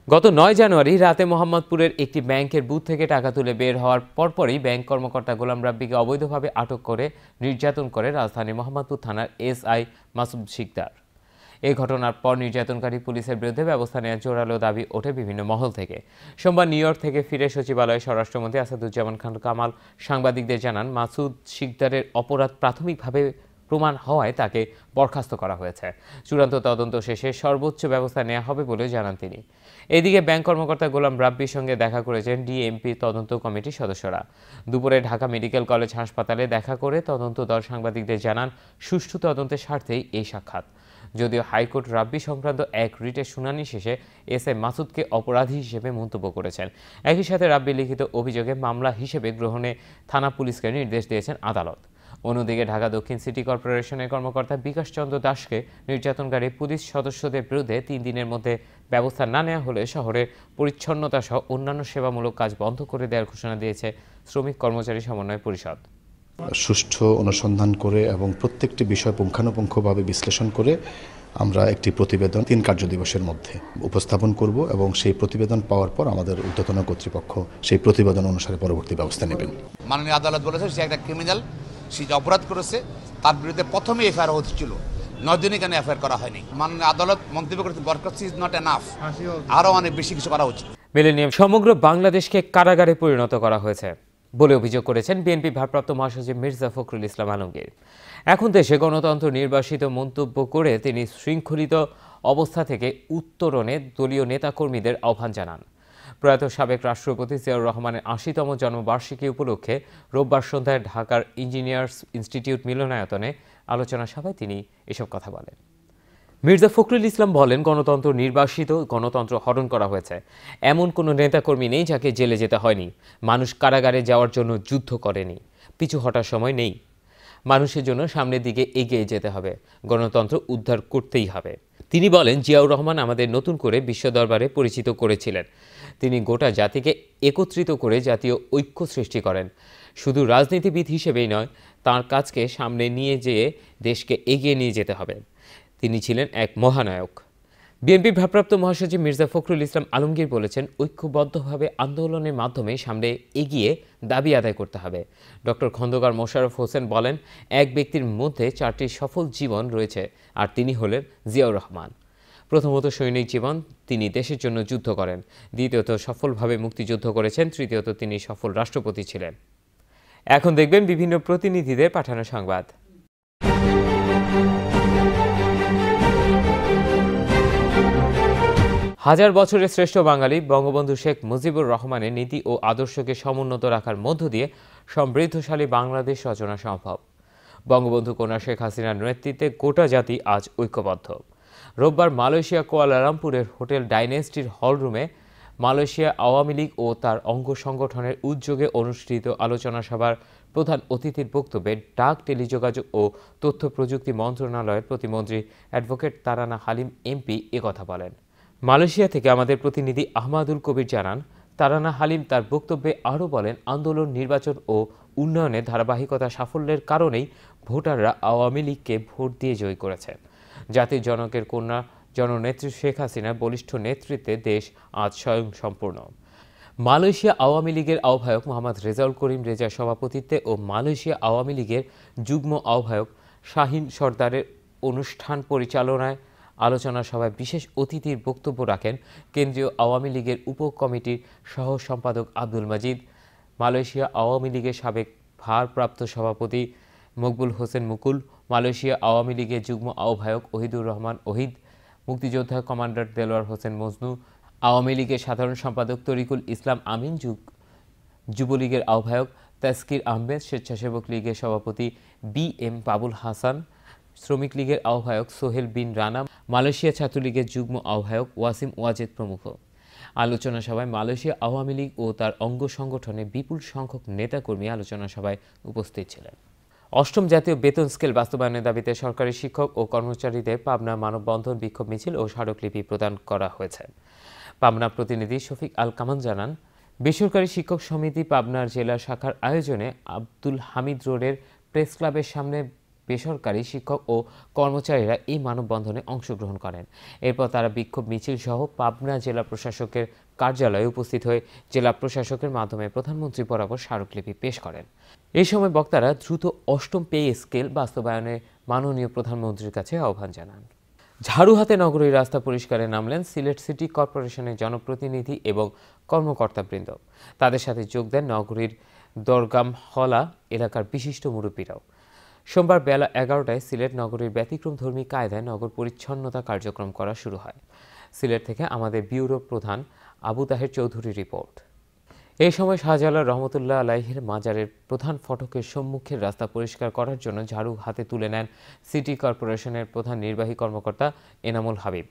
গত 9 জানুয়ারি রাতে মোহাম্মদপুরের একটি ব্যাংকের বুথ থেকে টাকা তুলে বের হওয়ার পরপরই ব্যাংক কর্মকর্তা গোলাম রাব্বিকে অবৈধভাবে আটক করে নির্যাতন করে রাজধানী মোহাম্মদপুর থানার এসআই মাসুদ শিকদার। এই ঘটনার পর নির্যাতনকারী পুলিশের বিরুদ্ধে ব্যবস্থা নেওয়ার জোরালো দাবি ওঠে বিভিন্ন মহল থেকে। সোমবার নিউ ইয়র্ক থেকে ফিরে সচিবালয়ে স্বরাষ্ট্রমন্ত্রী আসাদুজ্জামান খান কামাল সাংবাদিকদের জানান, মাসুদ শিকদারের অপরাধ প্রাথমিকভাবে প্রমাণ হওয়ায় তাকে বরখাস্ত করা হয়েছে। চূড়ান্ত তদন্ত শেষে সর্বোচ্চ ব্যবস্থা নেওয়া হবে বলে জানান তিনি। এদিকে ব্যাংক কর্মকর্তা গোলাম রাব্বির সঙ্গে দেখা করেছেন ডিএমপি তদন্ত কমিটির সদস্যরা। দুপুরে ঢাকা মেডিকেল কলেজ হাসপাতালে দেখা করে তদন্ত দল সাংবাদিকদের জানান, সুষ্ঠু তদন্তের স্বার্থেই এই সাক্ষাৎ। যদিও হাইকোর্ট রাব্বি সংক্রান্ত এক রিটের শুনানি শেষে এসআই মাসুদকে অপরাধী হিসেবে মন্তব্য করেছেন। একই সাথে রাব্বির লিখিত অভিযোগে মামলা হিসেবে গ্রহণে থানা পুলিশকে নির্দেশ দিয়েছেন আদালত। অন্যদিকে ঢাকা দক্ষিণ সিটি কর্পোরেশনের কর্মকর্তা বিকাশ চন্দ্র দাসকে নির্যাতনকারী পুলিশ সদস্যদের বিরুদ্ধে 3 দিনের মধ্যে ব্যবস্থা না নেওয়া হলে শহরের পরিচ্ছন্নতা সহ অন্যান্য সেবামূলক কাজ বন্ধ করে দেওয়ার ঘোষণা দিয়েছে শ্রমিক কর্মচারী সমন্বয় পরিষদ। সুষ্ঠু অনুসন্ধান করে এবং প্রত্যেকটি বিষয় পুঙ্খানুপুঙ্খভাবে বিশ্লেষণ করে আমরা একটি প্রতিবেদন 3 কার্যদিবসের মধ্যে উপস্থাপন করব এবং সেই প্রতিবেদন পাওয়ার পর আমাদের ঊর্ধ্বতন কর্তৃপক্ষ সেই প্রতিবেদন অনুসারে পরবর্তী ব্যবস্থা নেবেন। মাননীয় আদালত বলেছে সে একটা ক্রিমিনাল, সে যে অপরাধ করেছে তার বিরুদ্ধে প্রথমে এফআইআর হচ্ছিল, 9 দিনই কেন এফআইআর করা হয়নি। মাননীয় আদালত মন্তব্য করেছে বরখাস্ত ইজ নট এনাফ, আরও অনেক বেশি কিছু করা উচিত। মিলেনিয়াম সমগ্র বাংলাদেশকে কারাগারে পরিণত করা হয়েছে বলে অভিযোগ করেছেন বিএনপি ভারপ্রাপ্ত মহাসচিব মির্জা ফখরুল ইসলাম আলমগীর। এখন দেশে গণতন্ত্র নির্বাসিত মন্তব্য করে তিনি শৃঙ্খলিত অবস্থা থেকে উত্তরণে দলীয় নেতাকর্মীদের আহ্বান জানান। প্রয়াত সাবেক রাষ্ট্রপতি জিয়াউর রহমানের ৮০তম জন্মবার্ষিকী উপলক্ষে রোববার সন্ধ্যায় ঢাকার ইঞ্জিনিয়ার্স ইনস্টিটিউট মিলনায়তনে আলোচনা সভায় তিনি এসব কথা বলেন। মির্জা ফখরুল ইসলাম বলেন, গণতন্ত্র নির্বাসিত, গণতন্ত্র হরণ করা হয়েছে। এমন কোনো নেতাকর্মী নেই যাকে জেলে যেতে হয়নি। মানুষ কারাগারে যাওয়ার জন্য যুদ্ধ করেনি, পিছু হটার সময় নেই। মানুষের জন্য সামনের দিকে এগিয়ে যেতে হবে, গণতন্ত্র উদ্ধার করতেই হবে। তিনি বলেন, জিয়াউর রহমান আমাদের নতুন করে বিশ্ব দরবারে পরিচিত করেছিলেন। তিনি গোটা জাতিকে একত্রিত করে জাতীয় ঐক্য সৃষ্টি করেন। শুধু রাজনীতিবিদ হিসেবেই নয়, তাঁর কাজকে সামনে নিয়ে যেয়ে দেশকে এগিয়ে নিয়ে যেতে হবে। তিনি ছিলেন এক মহানায়ক। বিএনপির ভারপ্রাপ্ত মহাসচিব মির্জা ফখরুল ইসলাম আলমগীর বলেছেন, ঐক্যবদ্ধভাবে আন্দোলনের মাধ্যমে সামনে এগিয়ে দাবি আদায় করতে হবে। ডক্টর খন্দকার মোশাররফ হোসেন বলেন, এক ব্যক্তির মধ্যে 4টি সফল জীবন রয়েছে, আর তিনি হলেন জিয়াউর রহমান। প্রথমত সৈনিক জীবন, তিনি দেশের জন্য যুদ্ধ করেন। দ্বিতীয়ত সফলভাবে মুক্তিযুদ্ধ করেছেন। তৃতীয়ত তিনি সফল রাষ্ট্রপতি ছিলেন। এখন দেখবেন বিভিন্ন প্রতিনিধিদের পাঠানো সংবাদ। হাজার বছরের শ্রেষ্ঠ বাঙালি বঙ্গবন্ধু শেখ মুজিবুর রহমানের নীতি ও আদর্শকে সমুন্নত রাখার মধ্য দিয়ে সমৃদ্ধশালী বাংলাদেশ রচনা সম্ভব। বঙ্গবন্ধু কন্যা শেখ হাসিনার নেতৃত্বে গোটা জাতি আজ ঐক্যবদ্ধ। রোববার মালয়েশিয়া কুয়ালালামপুরের হোটেল ডাইনেস্টির হলরুমে মালয়েশিয়া আওয়ামী লীগ ও তার অঙ্গ সংগঠনের উদ্যোগে অনুষ্ঠিত আলোচনা সভার প্রধান অতিথির বক্তব্যে ডাক, টেলিযোগাযোগ ও তথ্য প্রযুক্তি মন্ত্রণালয়ের প্রতিমন্ত্রী অ্যাডভোকেট তারানা হালিম এমপি একথা বলেন। মালয়েশিয়া থেকে আমাদের প্রতিনিধি আহমাদুল কবির জানান, তারানা হালিম তার বক্তব্যে আরও বলেন, আন্দোলন, নির্বাচন ও উন্নয়নের ধারাবাহিকতা সাফল্যের কারণেই ভোটাররা আওয়ামী লীগকে ভোট দিয়ে জয়ী করেছে। জাতির জনকের কন্যা জননেত্রী শেখ হাসিনার বলিষ্ঠ নেতৃত্বে দেশ আজ স্বয়ংসম্পূর্ণ। মালয়েশিয়া আওয়ামী লীগের আহ্বায়ক মোহাম্মদ রেজাউল করিম রেজার সভাপতিত্বে ও মালয়েশিয়া আওয়ামী লীগের যুগ্ম আহ্বায়ক শাহিন সর্দারের অনুষ্ঠান পরিচালনায় আলোচনা সভায় বিশেষ অতিথির বক্তব্য রাখেন কেন্দ্রীয় আওয়ামী লীগের উপকমিটির সহ সম্পাদক আব্দুল মজিদ, মালয়েশিয়া আওয়ামী লীগের সাবেক ভারপ্রাপ্ত সভাপতি মকবুল হোসেন মুকুল, মালয়েশিয়া আওয়ামী লীগের যুগ্ম আহ্বায়ক ওহিদুর রহমান ওহিদ, মুক্তিযোদ্ধা কমান্ডার দেলোয়ার হোসেন মজনু, আওয়ামী লীগের সাধারণ সম্পাদক তরিকুল ইসলাম আমিন, যুবলীগের আহ্বায়ক তাসকির আহমেদ, স্বেচ্ছাসেবক লীগের সভাপতি BM বাবুল হাসান, শ্রমিক লীগের আহ্বায়ক সোহেল বিন রানা, মালয়েশিয়া ছাত্রলীগের যুগ্ম আহ্বায়ক ওয়াসিম ওয়াজেদ প্রমুখ। আলোচনা সভায় মালয়েশিয়া আওয়ামী লীগ ও তার অঙ্গ সংগঠনের বিপুল সংখ্যক নেতাকর্মী আলোচনা সভায় উপস্থিত ছিলেন। অষ্টম জাতীয় বেতন স্কেল বাস্তবায়নের দাবিতে সরকারি শিক্ষক ও কর্মচারীদের পাবনা মানববন্ধন, বিক্ষোভ মিছিল ও স্মারকলিপি প্রদান করা হয়েছে। পাবনা প্রতিনিধি শফিক আল কামান জানান, বেসরকারি শিক্ষক সমিতি পাবনার জেলা শাখার আয়োজনে আব্দুল হামিদ রোডের প্রেস ক্লাবের সামনে বেসরকারি শিক্ষক ও কর্মচারীরা এই মানববন্ধনে অংশগ্রহণ করেন। এরপর তারা বিক্ষোভ মিছিল সহ পাবনা জেলা প্রশাসকের কার্যালয়ে উপস্থিত হয়ে জেলা প্রশাসকের মাধ্যমে প্রধানমন্ত্রী বরাবর স্মারকলিপি পেশ করেন। এই সময় বক্তারা দ্রুত অষ্টম পে স্কেল বাস্তবায়নে মাননীয় প্রধানমন্ত্রীর কাছে আহ্বান জানান। ঝাড়ু হাতে নগরীর রাস্তা পরিষ্কারে নামলেন সিলেট সিটি কর্পোরেশনের জনপ্রতিনিধি এবং কর্মকর্তাবৃন্দ। তাদের সাথে যোগ দেন নগরীর দরগাম হলা এলাকার বিশিষ্ট মুরব্বীরাও। সোমবার বেলা 11টায় সিলেট নগরীর ব্যতিক্রমধর্মী কায়দায় নগর পরিচ্ছন্নতা কার্যক্রম করা শুরু হয়। সিলেট থেকে আমাদের ব্যুরো প্রধান আবু তাহের চৌধুরী রিপোর্ট। এই সময় শাহজালাল রহমতুল্লাহ আলাইহির মাজারের প্রধান ফটকের সম্মুখের রাস্তা পরিষ্কার করার জন্য ঝাড়ু হাতে তুলে নেন সিটি কর্পোরেশনের প্রধান নির্বাহী কর্মকর্তা এনামুল হাবিব,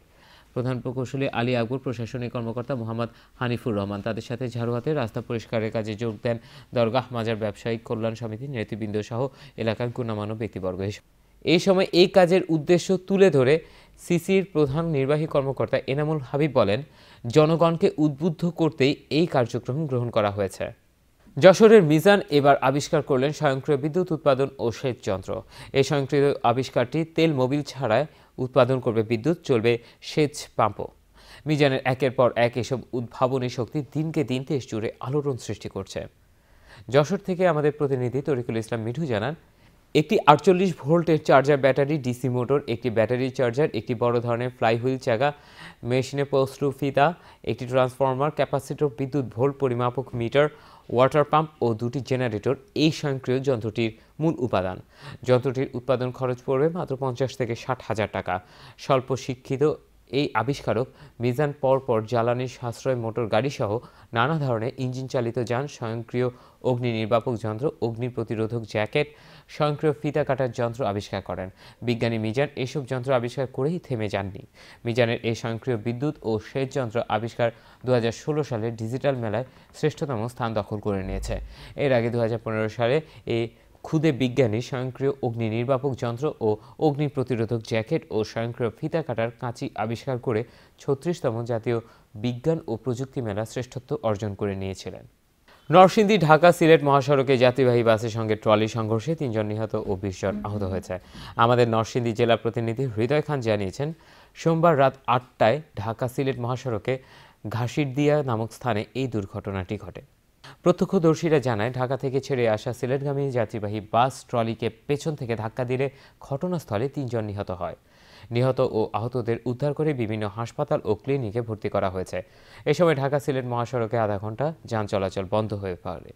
প্রধান প্রকৌশলী আলী আকবর, প্রশাসনিক কর্মকর্তা মোহাম্মদ হানিফুর রহমান। তাদের সাথে ঝাড়ু হাতে রাস্তা পরিষ্কারের কাজে যোগ দেন দরগাহ মাজার ব্যবসায়িক কল্যাণ সমিতির নেতৃবৃন্দ সহ এলাকার গণ্যমান্য ব্যক্তিবর্গ। এই সময় এই কাজের উদ্দেশ্য তুলে ধরে সিসির প্রধান নির্বাহী কর্মকর্তা এনামুল হাবিব বলেন, জনগণকে উদ্বুদ্ধ করতেই এই কার্যক্রম গ্রহণ করা হয়েছে। যশোরের মিজান এবার আবিষ্কার করলেন স্বয়ংক্রিয় বিদ্যুৎ উৎপাদন ও সেচ যন্ত্র। এই স্বয়ংক্রিয় আবিষ্কারটি তেল মোবিল ছাড়াই উৎপাদন করবে বিদ্যুৎ, চলবে সেচ পাম্পও। মিজানের একের পর এক এসব উদ্ভাবনী শক্তি দিনকে দিন দেশ জুড়ে আলোড়ন সৃষ্টি করছে। যশোর থেকে আমাদের প্রতিনিধি তরিকুল ইসলাম মিঠু জানান, একটি 48 ভোল্টের চার্জার ব্যাটারি, ডিসি মোটর, একটি ব্যাটারি চার্জার, একটি বড় ধরনের ফ্লাইহুইল চাকা, মেশিনে পোস্ট্রু ফিতা, একটি ট্রান্সফরমার, ক্যাপাসিটর, বিদ্যুৎ ভোল্ট পরিমাপক মিটার, ওয়াটার পাম্প ও দুটি জেনারেটর এই স্বয়ংক্রিয় যন্ত্রটির মূল উপাদান। যন্ত্রটির উৎপাদন খরচ পড়বে মাত্র 50 থেকে 60 হাজার টাকা। স্বল্প শিক্ষিত এই আবিষ্কারক মিজান পরপর জ্বালানি সাশ্রয় মোটর গাড়িসহ নানা ধরনের ইঞ্জিন চালিত যান, স্বয়ংক্রিয় অগ্নি নির্বাপক যন্ত্র, অগ্নি প্রতিরোধক জ্যাকেট, স্বয়ংক্রিয় ফিতা কাটার যন্ত্র আবিষ্কার করেন। বিজ্ঞানী মিজান এসব যন্ত্র আবিষ্কার করেই থেমে যাননি। মিজানের এই স্বয়ংক্রিয় বিদ্যুৎ ও সেচ যন্ত্র আবিষ্কার 2016 সালে ডিজিটাল মেলায় শ্রেষ্ঠতম স্থান দখল করে নিয়েছে। এর আগে 2015 সালে এই ক্ষুদে বিজ্ঞানী স্বয়ংক্রিয় অগ্নি নির্বাপক যন্ত্র ও অগ্নি প্রতিরোধক জ্যাকেট ও স্বয়ংক্রিয় ফিতা কাটার কাঁচি আবিষ্কার করে 36তম জাতীয় বিজ্ঞান ও প্রযুক্তি মেলা শ্রেষ্ঠত্ব অর্জন করে নিয়েছিলেন। নরসিংদী ঢাকা সিলেট মহাসড়কে যাত্রীবাহী বাসের সঙ্গে ট্রলি সংঘর্ষে 3 জন নিহত ও 20 জন আহত হয়েছে। আমাদের নরসিংদী জেলা প্রতিনিধি হৃদয় খান জানিয়েছেন, সোমবার রাত 8টায় ঢাকা সিলেট মহাসড়কে ঘাসিরদিয়া নামক স্থানে এই দুর্ঘটনাটি ঘটে। প্রত্যক্ষদর্শীরা জানায়, ঢাকা থেকে ছেড়ে আসা সিলেটগামী যাত্রীবাহী বাস ট্রলিকে পেছন থেকে ধাক্কা দিলে ঘটনাস্থলে 3 জন নিহত হয়। নিহত ও আহতদের উদ্ধার করে বিভিন্ন হাসপাতাল ও ক্লিনিকে ভর্তি করা হয়েছে। এ সময় ঢাকা সিলেট মহাসড়কে আধা ঘন্টা যান চলাচল বন্ধ হয়ে পড়ে।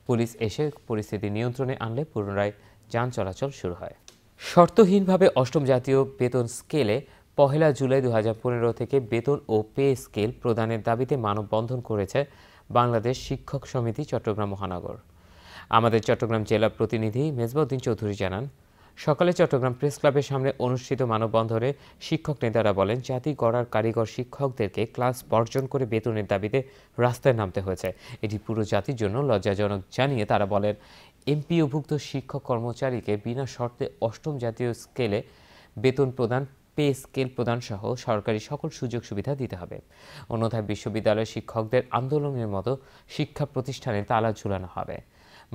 পুলিশ এসে পরিস্থিতি নিয়ন্ত্রণে আনলে পুনরায় যান চলাচল শুরু হয়। শর্তহীনভাবে 8ম জাতীয় বেতন স্কেলে 1 জুলাই 2015 থেকে বেতন ও পে স্কেল প্রদানের দাবিতে মানববন্ধন করেছে বাংলাদেশ শিক্ষক সমিতি চট্টগ্রাম মহানগর। আমাদের চট্টগ্রাম জেলা প্রতিনিধি মেজবাউদ্দিন চৌধুরী জানান, সকালে চট্টগ্রাম প্রেস ক্লাবের সামনে অনুষ্ঠিত মানববন্ধনে শিক্ষক নেতারা বলেন, জাতি গড়ার কারিগর শিক্ষকদেরকে ক্লাস বর্জন করে বেতনের দাবিতে রাস্তায় নামতে হয়েছে। এটি পুরো জাতির জন্য লজ্জাজনক জানিয়ে তারা বলেন, এমপিওভুক্ত শিক্ষক কর্মচারীকে বিনা শর্তে 8ম জাতীয় স্কেলে বেতন প্রদান, পে স্কেল প্রদান সহ সরকারি সকল সুযোগ সুবিধা দিতে হবে। অন্যথায় বিশ্ববিদ্যালয়ের শিক্ষকদের আন্দোলনের মতো শিক্ষা প্রতিষ্ঠানে তালা ঝুলানো হবে।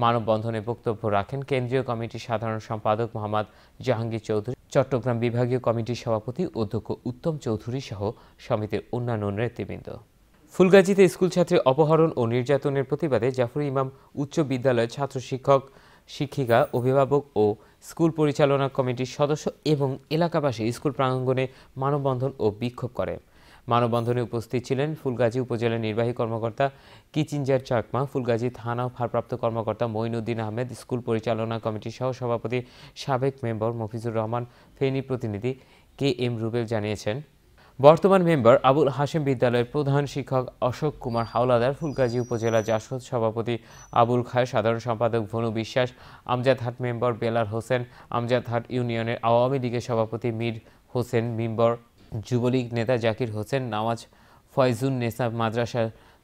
মানববন্ধনে বক্তব্য রাখেন কেন্দ্রীয় কমিটির সাধারণ সম্পাদক মোহাম্মদ জাহাঙ্গীর চৌধুরী, চট্টগ্রাম বিভাগীয় কমিটির সভাপতি অধ্যক্ষ উত্তম চৌধুরী সহ সমিতির অন্যান্য নেতৃবৃন্দ। ফুলগাজীতে স্কুল ছাত্রী অপহরণ ও নির্যাতনের প্রতিবাদে জাফর ইমাম উচ্চ বিদ্যালয়ের ছাত্র শিক্ষক, শিক্ষিকা, অভিভাবক ও স্কুল পরিচালনা কমিটির সদস্য এবং এলাকাবাসী স্কুল প্রাঙ্গণে মানববন্ধন ও বিক্ষোভ করে। মানববন্ধনে উপস্থিত ছিলেন ফুলগাজী উপজেলা নির্বাহী কর্মকর্তা কিচিঞ্জার চাকমা, ফুলগাজী থানা ভারপ্রাপ্ত কর্মকর্তা মঈনুদ্দিন আহমেদ, স্কুল পরিচালনা কমিটির সহ সভাপতি সাবেক মেম্বার মফিজুর রহমান, ফেনী প্রতিনিধি কে এম রুবেল জানিয়েছেন, বর্তমান মেম্বার আবুল হাশেম, বিদ্যালয়ের প্রধান শিক্ষক অশোক কুমার হাওলাদার, ফুলগাজী উপজেলা জাসদ সভাপতি আবুল খায়, সাধারণ সম্পাদক ভনু বিশ্বাস, আমজাদহাট মেম্বার বেলাল হোসেন, আমজাদহাট ইউনিয়নের আওয়ামী লীগের সভাপতি মীর হোসেন মেম্বার, যুবলীগ নেতা জাকির হোসেন নওয়াজ, ফয়জুন নেসা, মাদ্রাসা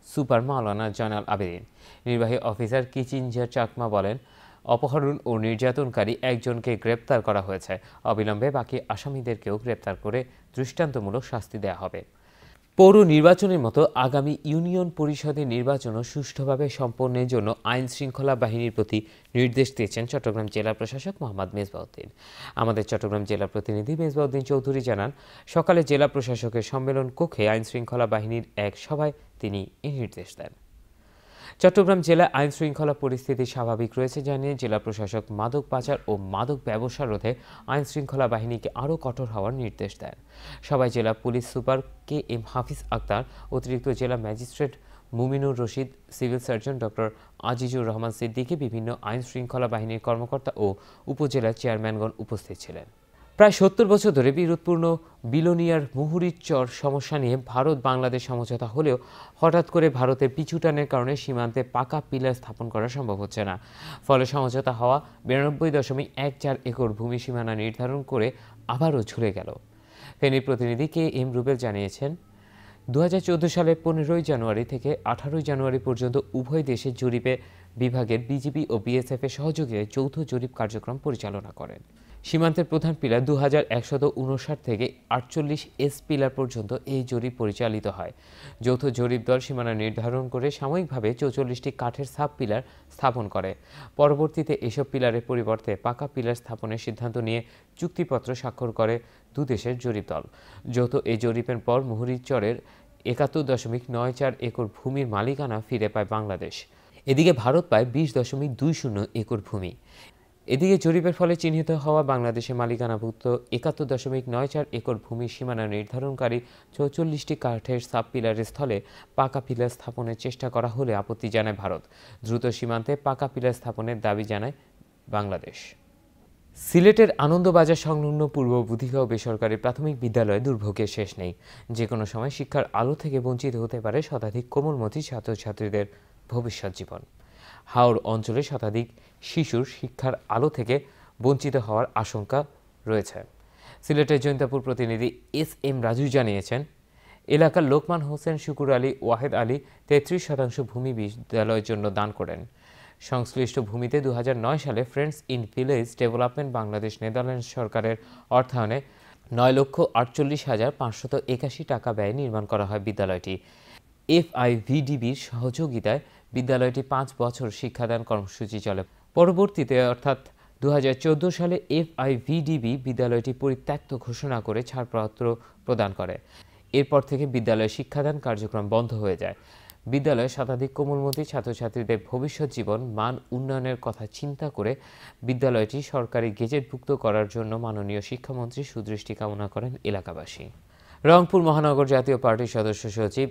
সুপার মাওলানা জয়নাল আবেদিন। নির্বাহী অফিসার কিচিঞ্জার চাকমা বলেন, অপহরণ ও নির্যাতনকারী একজনকে গ্রেপ্তার করা হয়েছে। অবিলম্বে বাকি আসামিদেরকেও গ্রেপ্তার করে দৃষ্টান্তমূলক শাস্তি দেওয়া হবে। পৌর নির্বাচনের মতো আগামী ইউনিয়ন পরিষদের নির্বাচনও সুষ্ঠুভাবে সম্পন্নের জন্য আইন শৃঙ্খলা বাহিনীর প্রতি নির্দেশ দিয়েছেন চট্টগ্রাম জেলা প্রশাসক মোহাম্মদ মেজবাউদ্দিন। আমাদের চট্টগ্রাম জেলা প্রতিনিধি মেজবাউদ্দিন চৌধুরী জানান, সকালে জেলা প্রশাসকের সম্মেলন কক্ষে আইন শৃঙ্খলা বাহিনীর এক সভায় তিনি এই নির্দেশ দেন। চট্টগ্রাম জেলায় আইন শৃঙ্খলা পরিস্থিতি স্বাভাবিক রয়েছে জানিয়ে জেলা প্রশাসক মাদক পাচার ও মাদক ব্যবসা রোধে আইন শৃঙ্খলা বাহিনীকে আরও কঠোর হওয়ার নির্দেশ দেন। সভায় জেলা police super K M Hafiz Akhtar, অতিরিক্ত জেলা magistrate Muminur Rashid, civil surgeon doctor Azizur Rahman Siddiqui, বিভিন্ন আইন শৃঙ্খলা বাহিনীর কর্মকর্তা ও উপজেলা চেয়ারম্যানগণ উপস্থিত ছিলেন। প্রায় ৭০ বছর ধরে বিরোধপূর্ণ বিলোনিয়ার মুহুরীর চর সমস্যা নিয়ে ভারত বাংলাদেশ সমঝোতা হলেও হঠাৎ করে ভারতের পিছুটানের কারণে সীমান্তে পাকা পিলার স্থাপন করা সম্ভব হচ্ছে না। ফলে সমঝোতা হওয়া ৯২.১৪ একর ভূমি সীমানা নির্ধারণ করে আবারও ঝুলে গেল। ফেনীর প্রতিনিধি কে এম রুবেল জানিয়েছেন, ২০১৪ সালের ১৫ জানুয়ারি থেকে ১৮ জানুয়ারি পর্যন্ত উভয় দেশের জরিপে বিভাগের বিজিবি ও বিএসএফ এর সহযোগিতায় যৌথ জরিপ কার্যক্রম পরিচালনা করেন। সীমান্তের প্রধান পিলার ২১৫৯ থেকে ৪৮ এস পিলার পর্যন্ত এই জরিপ পরিচালিত হয়। যৌথ জরিপ দল সীমানা নির্ধারণ করে সাময়িকভাবে ৪৪টি কাঠের সাব পিলার স্থাপন করে। পরবর্তীতে এসব পিলারের পরিবর্তে পাকা পিলার স্থাপনের সিদ্ধান্ত নিয়ে চুক্তিপত্র স্বাক্ষর করে দুদেশের জরিপ দল। যৌথ এই জরিপের পর মুহুরীর চরের ৭১.৯৪ একর ভূমির মালিকানা ফিরে পায় বাংলাদেশ। এদিকে ভারত পায় ২০.২০ একর ভূমি। এদিকে জরিপের ফলে চিহ্নিত হওয়া বাংলাদেশের মালিকানাভুক্ত ৭১.৯৪ একর ভূমির সীমানা নির্ধারণকারী ৪৪টি কাঠের সাব পিলারের স্থলে পাকা পিলার স্থাপনের চেষ্টা করা হলে আপত্তি জানায় ভারত। দ্রুত সীমান্তে পাকা পিলার স্থাপনের দাবি জানায় বাংলাদেশ। সিলেটের আনন্দবাজার সংলগ্ন পূর্ব বুধিগাঁও বেসরকারি প্রাথমিক বিদ্যালয়ে দুর্ভোগের শেষ নেই। যে কোনো সময় শিক্ষার আলো থেকে বঞ্চিত হতে পারে শতাধিক কোমলমতি ছাত্রছাত্রীদের ভবিষ্যৎ জীবন। হাওর অঞ্চলে শতাধিক শিশুর শিক্ষার আলো থেকে বঞ্চিত হওয়ার আশঙ্কা রয়েছে। সিলেটের জৈন্তাপুর প্রতিনিধি এস এম রাজু জানিয়েছেন, এলাকার লোকমান হোসেন, শুকুর আলী, ওয়াহেদ আলী ৩৩% ভূমি বিদ্যালয়ের জন্য দান করেন। সংশ্লিষ্ট ভূমিতে ২০০৯ সালে friends in village development Bangladesh Netherlands সরকারের অর্থায়নে ৯,৪৮,৫৮১ টাকা ব্যয়ে নির্মাণ করা হয় বিদ্যালয়টি। এফআইভিডিবির সহযোগিতায় বিদ্যালয়টি ৫ বছর শিক্ষাদান কর্মসূচি চলে। পরবর্তীতে অর্থাৎ ২০১৪ সালে এফআইভিডিবি বিদ্যালয়টি পরিত্যক্ত ঘোষণা করে ছাড়পত্র প্রদান করে। এরপর থেকে বিদ্যালয়ে শিক্ষাদান কার্যক্রম বন্ধ হয়ে যায়। বিদ্যালয়ে শতাধিক কোমলমতি ছাত্রছাত্রীদের ভবিষ্যৎ জীবন মান উন্নয়নের কথা চিন্তা করে বিদ্যালয়টি সরকারি গেজেটভুক্ত করার জন্য মাননীয় শিক্ষামন্ত্রী সুদৃষ্টি কামনা করেন এলাকাবাসী। রংপুর মহানগর জাতীয় পার্টির সদস্য সচিব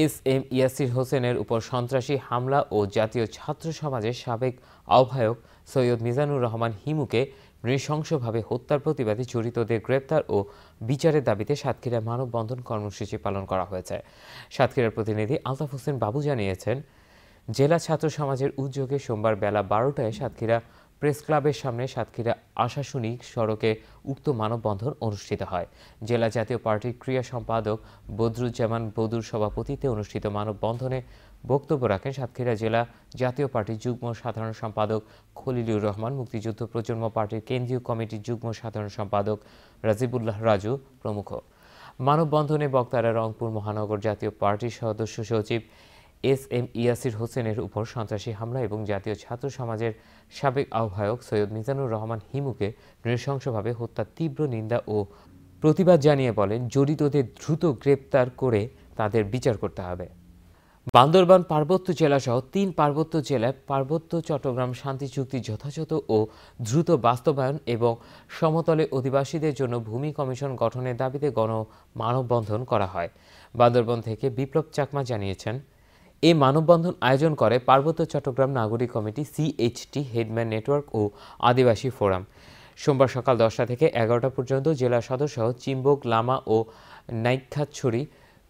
এস এম ইয়াসির হোসেনের উপর সন্ত্রাসী হামলা ও জাতীয় ছাত্র সমাজের সাবেক আহ্বায়ক সৈয়দ মিজানুর রহমান হিমুকে নৃশংসভাবে হত্যার প্রতিবাদে জড়িতদের গ্রেপ্তার ও বিচারের দাবিতে সাতক্ষীরায় মানববন্ধন কর্মসূচি পালন করা হয়েছে। সাতক্ষীরার প্রতিনিধি আলতাফ হোসেন বাবু জানিয়েছেন, জেলা ছাত্র সমাজের উদ্যোগে সোমবার বেলা ১২টায় সাতক্ষীরা প্রেস ক্লাবের সামনে সাতক্ষীরা আশাশুনি সড়কে উক্ত মানববন্ধন অনুষ্ঠিত হয়। জেলা জাতীয় পার্টির ক্রীড়া সম্পাদক বদরুজ্জামান বদুর সভাপতিত্বে অনুষ্ঠিত মানববন্ধনে বক্তব্য রাখেন সাতক্ষীরা জেলা জাতীয় পার্টির যুগ্ম সাধারণ সম্পাদক খলিলুর রহমান, মুক্তিযুদ্ধ প্রজন্ম পার্টির কেন্দ্রীয় কমিটির যুগ্ম সাধারণ সম্পাদক রাজিবুল্লাহ রাজু প্রমুখ। মানববন্ধনে বক্তারা রংপুর মহানগর জাতীয় পার্টির সদস্য সচিব এস এম ইয়াসির হোসেনের উপর সন্ত্রাসী হামলা এবং জাতীয় ছাত্র সমাজের সাবেক আহ্বায়ক সৈয়দ মিজানুর রহমান হিমুকে নৃশংসভাবে হত্যার তীব্র নিন্দা ও প্রতিবাদ জানিয়ে বলেন, জড়িতদের দ্রুত গ্রেপ্তার করে তাদের বিচার করতে হবে। বান্দরবান পার্বত্য জেলাসহ ৩ পার্বত্য জেলায় পার্বত্য চট্টগ্রাম শান্তি চুক্তি যথাযথ ও দ্রুত বাস্তবায়ন এবং সমতলে অধিবাসীদের জন্য ভূমি কমিশন গঠনের দাবিতে মানববন্ধন করা হয়। বান্দরবান থেকে বিপ্লব চাকমা জানিয়েছেন, এই মানববন্ধন আয়োজন করে পার্বত্য চট্টগ্রাম নাগরিক কমিটি, সিএইচটি, হেডম্যান নেটওয়ার্ক ও আদিবাসী ফোরাম। সোমবার সকাল ১০টা থেকে ১১টা পর্যন্ত জেলা সদরসহ চিম্বক, লামা ও নাইক্ষ্যংছড়ি,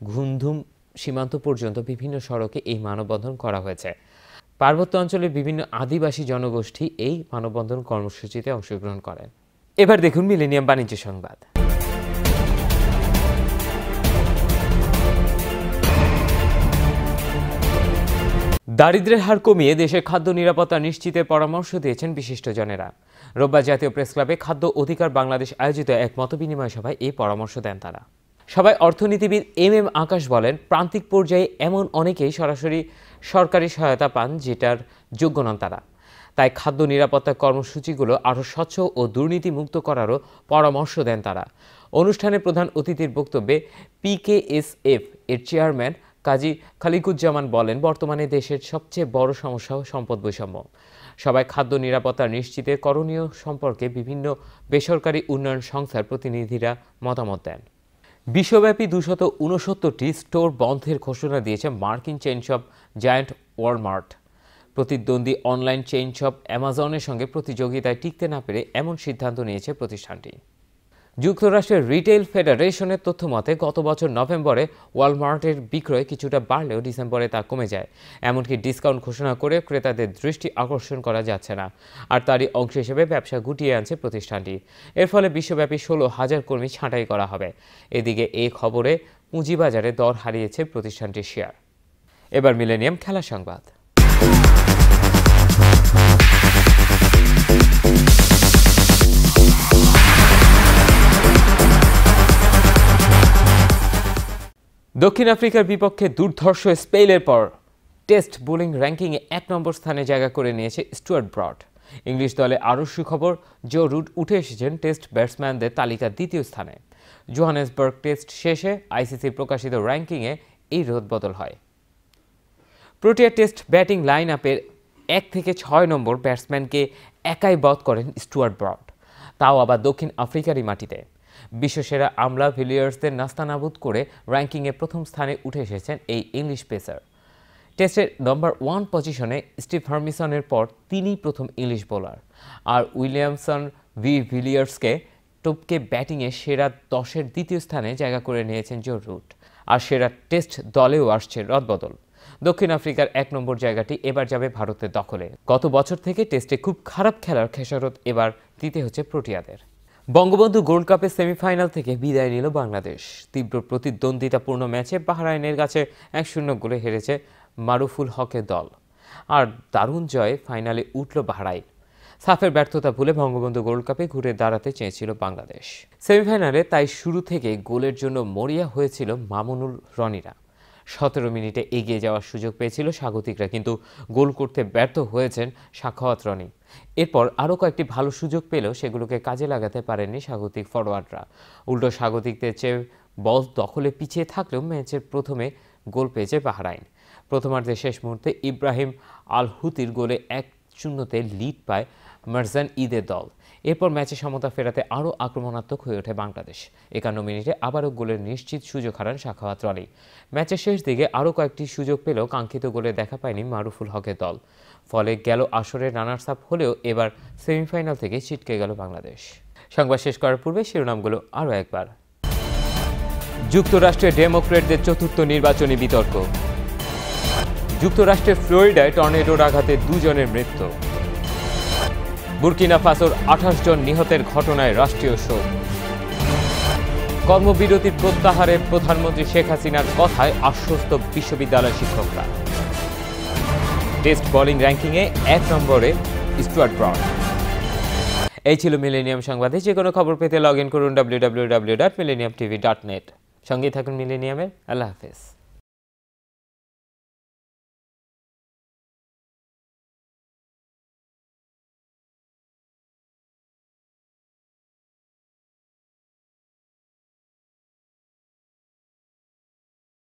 ঘুমধুম সীমান্ত পর্যন্ত বিভিন্ন সড়কে এই মানববন্ধন করা হয়েছে। পার্বত্য অঞ্চলের বিভিন্ন আদিবাসী জনগোষ্ঠী এই মানববন্ধন কর্মসূচিতে অংশগ্রহণ করেন। এবার দেখুন মিলেনিয়াম বাণিজ্য সংবাদ। দারিদ্র্যের হার কমিয়ে দেশের খাদ্য নিরাপত্তা নিশ্চিতের পরামর্শ দিয়েছেন বিশিষ্টজনেরা। রোববার জাতীয় প্রেস ক্লাবে খাদ্য অধিকার বাংলাদেশ আয়োজিত এক মতবিনিময় সভায় এই পরামর্শ দেন তারা। সভায় অর্থনীতিবিদ এম আকাশ বলেন, প্রান্তিক পর্যায়ে এমন অনেকেই সরাসরি সরকারি সহায়তা পান যেটার যোগ্য নন তারা। তাই খাদ্য নিরাপত্তা কর্মসূচিগুলো আরও স্বচ্ছ ও দুর্নীতিমুক্ত করারও পরামর্শ দেন তারা। অনুষ্ঠানে প্রধান অতিথির বক্তব্যে পিকেএসএফ এর চেয়ারম্যান কাজী খালিকুজ্জামান বলেন, বর্তমানে দেশের সবচেয়ে বড় সমস্যা সম্পদ বৈষম্য। সবাই খাদ্য নিরাপত্তা নিশ্চিতে করণীয় সম্পর্কে বিভিন্ন বেসরকারি উন্নয়ন সংস্থার প্রতিনিধিরা মতামত দেন। বিশ্বব্যাপী ২৬৯টি স্টোর বন্ধের ঘোষণা দিয়েছে মার্কিন চেইন শপ জায়ান্ট ওয়ালমার্ট। প্রতিদ্বন্দ্বী অনলাইন চেইন শপ অ্যামাজনের সঙ্গে প্রতিযোগিতায় টিকতে না পেরে এমন সিদ্ধান্ত নিয়েছে প্রতিষ্ঠানটি। যুক্তরাষ্ট্রের রিটেইল ফেডারেশনের তথ্য মতে গত বছর নভেম্বরে ওয়ালমার্টের বিক্রয় কিছুটা বাড়লেও ডিসেম্বরে তা কমে যায়। এমনকি ডিসকাউন্ট ঘোষণা করে ক্রেতাদের দৃষ্টি আকর্ষণ করা যাচ্ছে না। আর তারই অংশ হিসেবে ব্যবসা গুটিয়ে আনছে প্রতিষ্ঠানটি। এর ফলে বিশ্বব্যাপী 16,000 কর্মী ছাঁটাই করা হবে। এদিকে এই খবরে পুঁজিবাজারে দর হারিয়েছে প্রতিষ্ঠানটির শেয়ার। এবার মিলেনিয়াম খেলা সংবাদ। দক্ষিণ আফ্রিকার বিপক্ষে দুর্ধর্ষ স্পেলের পর টেস্ট বোলিং র্যাঙ্কিংয়ে 1 নম্বর স্থানে জায়গা করে নিয়েছে স্টুয়ার্ট ব্রড। ইংলিশ দলে আরও সুখবর, জো রুট উঠে এসেছেন টেস্ট ব্যাটসম্যানদের তালিকার 2য় স্থানে। জোহানেসবার্গ টেস্ট শেষে আইসিসি প্রকাশিত র্যাঙ্কিংয়ে এই রদবদল হয়। প্রোটিয়া টেস্ট ব্যাটিং লাইন আপের 1 থেকে 6 নম্বর ব্যাটসম্যানকে একাই বধ করেন স্টুয়ার্ট ব্রড, তাও আবার দক্ষিণ আফ্রিকারই মাটিতে। বিশ্বসেরা আমলা ভিলিয়ার্সদের নাস্তানাবুদ করে র্যাঙ্কিংয়ে প্রথম স্থানে উঠে এসেছেন এই ইংলিশ পেসার। টেস্টের নম্বর 1 পজিশনে স্টিভ হার্মিসনের পর তিনিই প্রথম ইংলিশ বোলার। আর উইলিয়ামসন ভিলিয়ার্সকে টপকে ব্যাটিংয়ে সেরা 10-এর 2য় স্থানে জায়গা করে নিয়েছেন জো রুট। আর সেরা টেস্ট দলেও আসছে রদবদল। দক্ষিণ আফ্রিকার 1 নম্বর জায়গাটি এবার যাবে ভারতের দখলে। গত বছর থেকে টেস্টে খুব খারাপ খেলার খেসারত এবার দিতে হচ্ছে প্রোটিয়াদের। বঙ্গবন্ধু গোল্ড কাপের সেমিফাইনাল থেকে বিদায় নিল বাংলাদেশ। তীব্র প্রতিদ্বন্দ্বিতাপূর্ণ ম্যাচে বাহরাইনের কাছে 1-0 গোলে হেরেছে মারুফুল হকের দল। আর দারুণ জয়ে ফাইনালে উঠল বাহরাইন। সাফের ব্যর্থতা ভুলে বঙ্গবন্ধু গোল্ড কাপে ঘুরে দাঁড়াতে চেয়েছিল বাংলাদেশ। সেমিফাইনালে তাই শুরু থেকে গোলের জন্য মরিয়া হয়েছিল মামুনুল রনিরা। 17 মিনিটে এগিয়ে যাওয়ার সুযোগ পেয়েছিল স্বাগতিকরা, কিন্তু গোল করতে ব্যর্থ হয়েছেন সাখাওয়াত রনি। এরপর আরও কয়েকটি ভালো সুযোগ পেলেও সেগুলোকে কাজে লাগাতে পারেননি স্বাগতিক ফরোয়ার্ডরা। উল্টো স্বাগতিকদের চেয়ে বল দখলে পিছিয়ে থাকলেও ম্যাচের প্রথমে গোল পেয়েছে বাহরাইন। প্রথমার্ধের শেষ মুহূর্তে ইব্রাহিম আল হুতির গোলে 1-0 লিড পায় মারজান ঈদের দল। এরপর ম্যাচে সমতা ফেরাতে আরও আক্রমণাত্মক হয়ে ওঠে বাংলাদেশ। 51 মিনিটে আবারও গোলের নিশ্চিত সুযোগ হারান সাখাওয়াত রনি। ম্যাচের শেষ দিকে আরও কয়েকটি সুযোগ পেলেও কাঙ্ক্ষিত গোলে দেখা পায়নি মারুফুল হকের দল। ফলে গেল আসরে রানার্স আপ হলেও এবার সেমিফাইনাল থেকে ছিটকে গেল বাংলাদেশ। সংবাদ শেষ করার পূর্বে শিরোনামগুলো আরও একবার। যুক্তরাষ্ট্রের ডেমোক্র্যাটদের 4র্থ নির্বাচনী বিতর্ক। যুক্তরাষ্ট্রের ফ্লোরিডায় টর্নেডোর আঘাতে 2 জনের মৃত্যু। বুর্কিনা ফাসোর 28 জন নিহতের ঘটনায় রাষ্ট্রীয় শোক। কর্মবিরতির প্রত্যাহারে প্রধানমন্ত্রী শেখ হাসিনার কথায় আশ্বস্ত বিশ্ববিদ্যালয় শিক্ষকরা। টেস্ট বোলিং র্যাঙ্কিংয়ে 1 নম্বরে স্টুয়ার্ট ব্রড। এই ছিল মিলেনিয়াম সংবাদে। যে কোনো খবর পেতে লগ ইন করুন www.millenniumtv.net। সঙ্গেই থাকুন মিলেনিয়ামের। আল্লাহ হাফেজ।